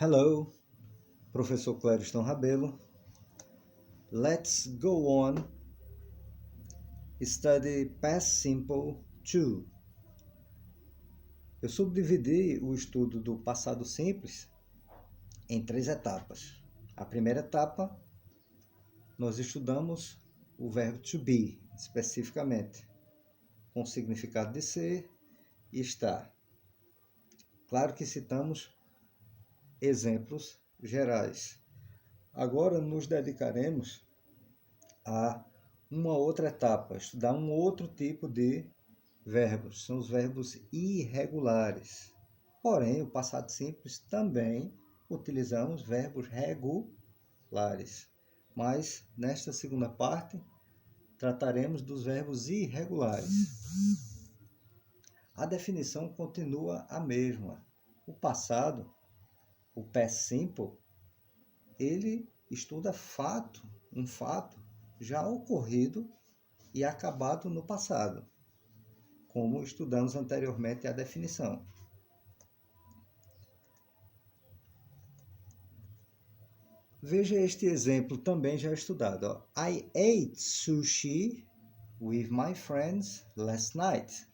Hello, Professor Clériston Rabelo. Let's go on. Study Past Simple 2. Eu subdividi o estudo do passado simples em 3 etapas. A primeira etapa, nós estudamos o verbo to be, especificamente, com o significado de ser e estar. Claro que citamos exemplos gerais. Agora nos dedicaremos a uma outra etapa, estudar um outro tipo de verbos, são os verbos irregulares. Porém, o passado simples também utilizamos verbos regulares. Mas nesta segunda parte trataremos dos verbos irregulares. A definição continua a mesma. O passado, o past simple, ele estuda um fato já ocorrido e acabado no passado, como estudamos anteriormente a definição. Veja este exemplo também já estudado. I ate sushi with my friends last night.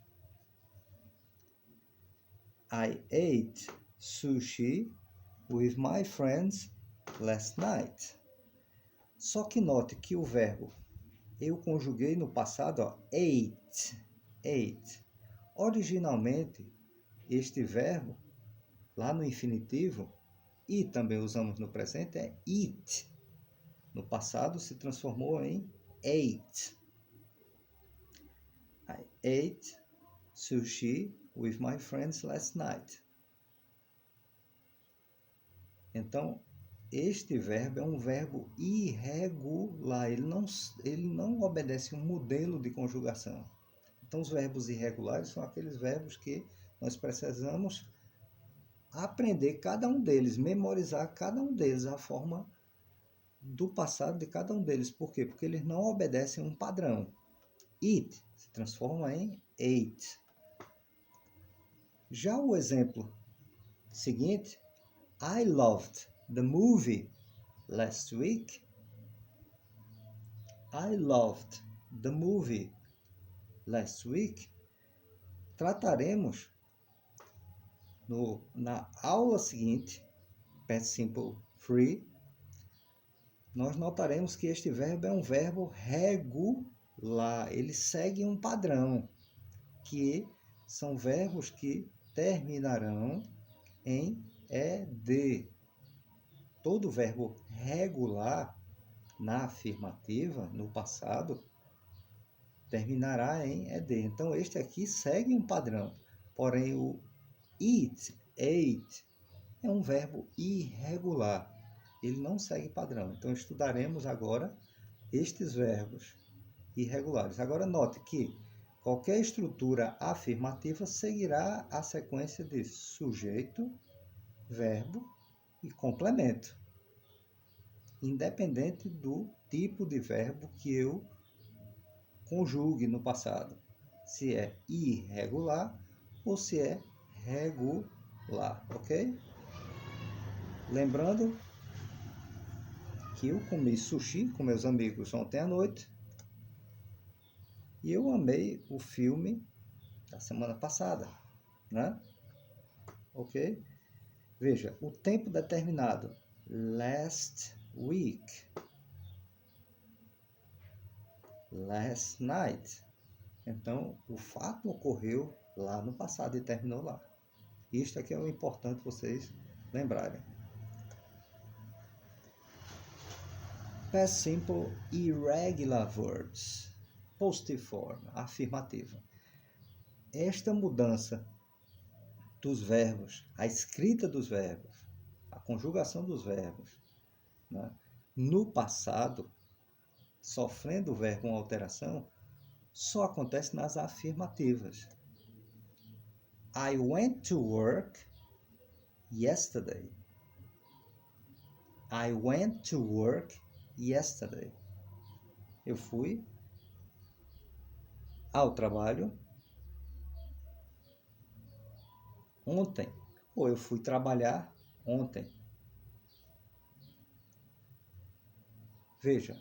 I ate sushi with my friends last night. Só que note que o verbo eu conjuguei no passado, ate. Originalmente, este verbo, lá no infinitivo, e também usamos no presente, é eat. No passado se transformou em ate. I ate sushi with my friends last night. Então, este verbo é um verbo irregular, ele não obedece um modelo de conjugação. Então, os verbos irregulares são aqueles verbos que nós precisamos aprender cada um deles, memorizar cada um deles, a forma do passado de cada um deles. Por quê? Porque eles não obedecem um padrão. Eat se transforma em ate. Já o exemplo seguinte, I loved the movie last week. I loved the movie last week. Trataremos na aula seguinte, Past Simple 3, nós notaremos que este verbo é um verbo regular. Ele segue um padrão, que são verbos que terminarão em ed. Todo verbo regular na afirmativa, no passado, terminará em ed. Então, este aqui segue um padrão. Porém, o eat, ate, é um verbo irregular. Ele não segue padrão. Então, estudaremos agora estes verbos irregulares. Agora, note que qualquer estrutura afirmativa seguirá a sequência de sujeito, verbo e complemento, independente do tipo de verbo que eu conjugue no passado, se é irregular ou se é regular, ok? Lembrando que eu comi sushi com meus amigos ontem à noite e eu amei o filme da semana passada, né? Ok? Veja, o tempo determinado, last week, last night. Então, o fato ocorreu lá no passado e terminou lá. Isto aqui é o importante vocês lembrarem. Past Simple Irregular Verbs. Positive form, afirmativa. Esta mudança dos verbos, a escrita dos verbos, a conjugação dos verbos, né, no passado, sofrendo o verbo uma alteração, só acontece nas afirmativas. I went to work yesterday. I went to work yesterday. Eu fui ao trabalho ontem. Ou eu fui trabalhar ontem. Veja,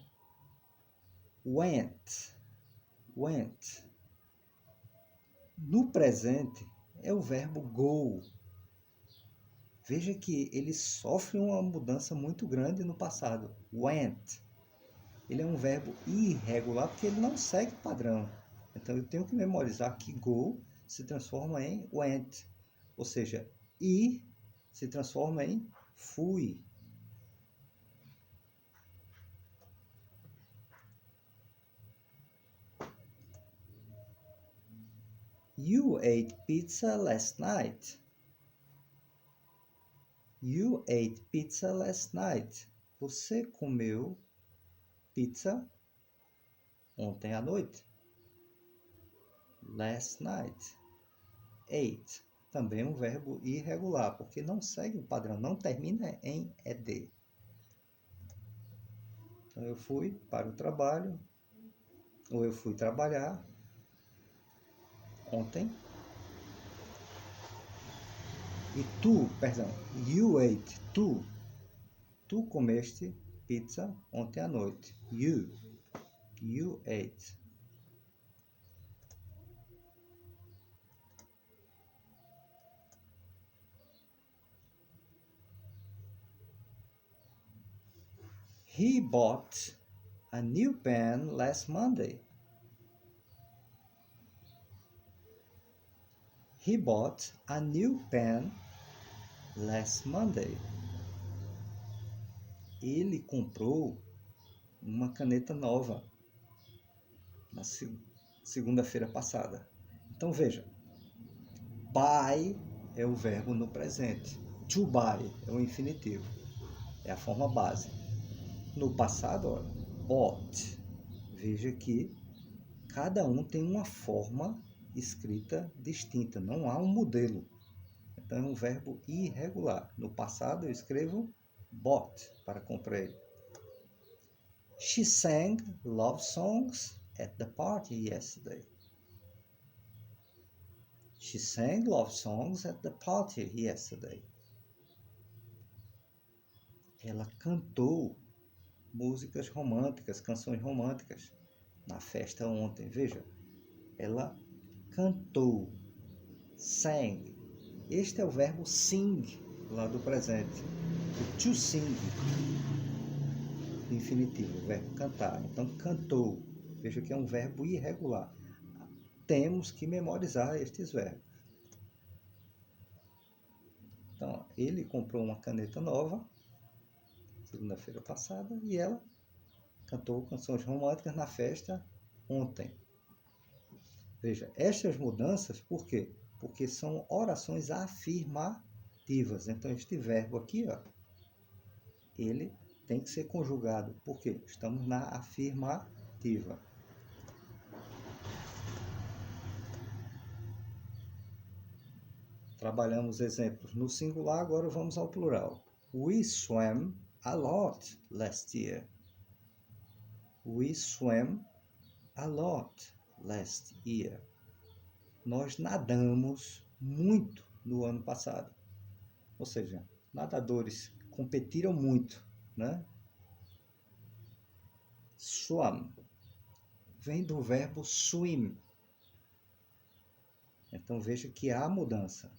went. No presente é o verbo go. Veja que ele sofre uma mudança muito grande no passado. Went. Ele é um verbo irregular porque ele não segue padrão. Então eu tenho que memorizar que go se transforma em went. Ou seja, ir se transforma em fui. You ate pizza last night. You ate pizza last night. Você comeu pizza ontem à noite. Last night. Ate. Também um verbo irregular, porque não segue o padrão, não termina em ed. Então eu fui para o trabalho, ou eu fui trabalhar ontem. E you ate, tu comeste pizza ontem à noite. You ate. He bought a new pen last Monday. He bought a new pen last Monday. Ele comprou uma caneta nova na segunda-feira passada. Então veja, buy é o verbo no presente. To buy é o infinitivo. É a forma base. No passado, olha, bought. Veja que cada um tem uma forma escrita distinta. Não há um modelo. Então é um verbo irregular. No passado eu escrevo bought para comprei. She sang love songs at the party yesterday. She sang love songs at the party yesterday. Ela cantou músicas românticas, canções românticas na festa ontem. Veja, ela cantou, sang. Este é o verbo sing, lá do presente. O to sing, infinitivo, o verbo cantar. Então, cantou. Veja que é um verbo irregular. Temos que memorizar estes verbos. Então, ele comprou uma caneta nova, segunda-feira passada, e ela cantou canções românticas na festa ontem. Veja, estas mudanças, por quê? Porque são orações afirmativas. Então, este verbo aqui, ó, ele tem que ser conjugado. Por quê? Estamos na afirmativa. Trabalhamos exemplos no singular, agora vamos ao plural. We swam a lot last year. We swam a lot last year. Nós nadamos muito no ano passado. Ou seja, nadadores competiram muito, né? Swam vem do verbo swim. Então veja que há mudança,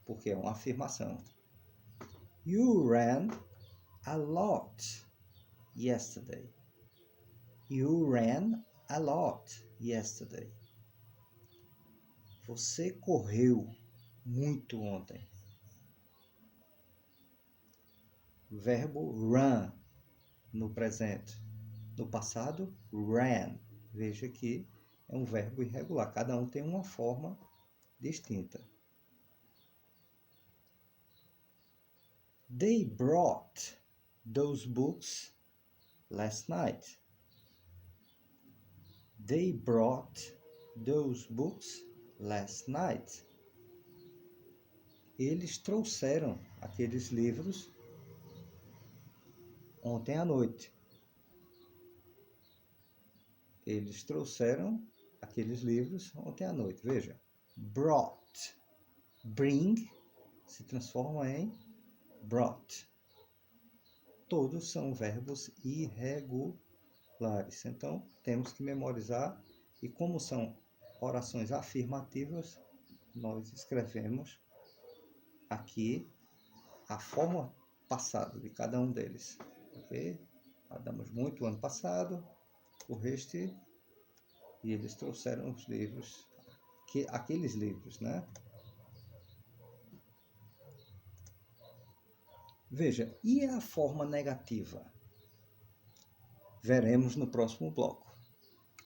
porque é uma afirmação. You ran a lot yesterday. You ran a lot yesterday. Você correu muito ontem. Verbo run no presente. No passado, ran. Veja que é um verbo irregular. Cada um tem uma forma distinta. They brought those books last night. They brought those books last night. Eles trouxeram aqueles livros ontem à noite. Eles trouxeram aqueles livros ontem à noite. Veja, brought. Bring se transforma em brought. todos são verbos irregulares. Então, temos que memorizar, e como são orações afirmativas, nós escrevemos aqui a forma passada de cada um deles. Ok? Andamos muito ano passado, o resto, e eles trouxeram os livros, aqueles livros, né? Veja, e a forma negativa? Veremos no próximo bloco.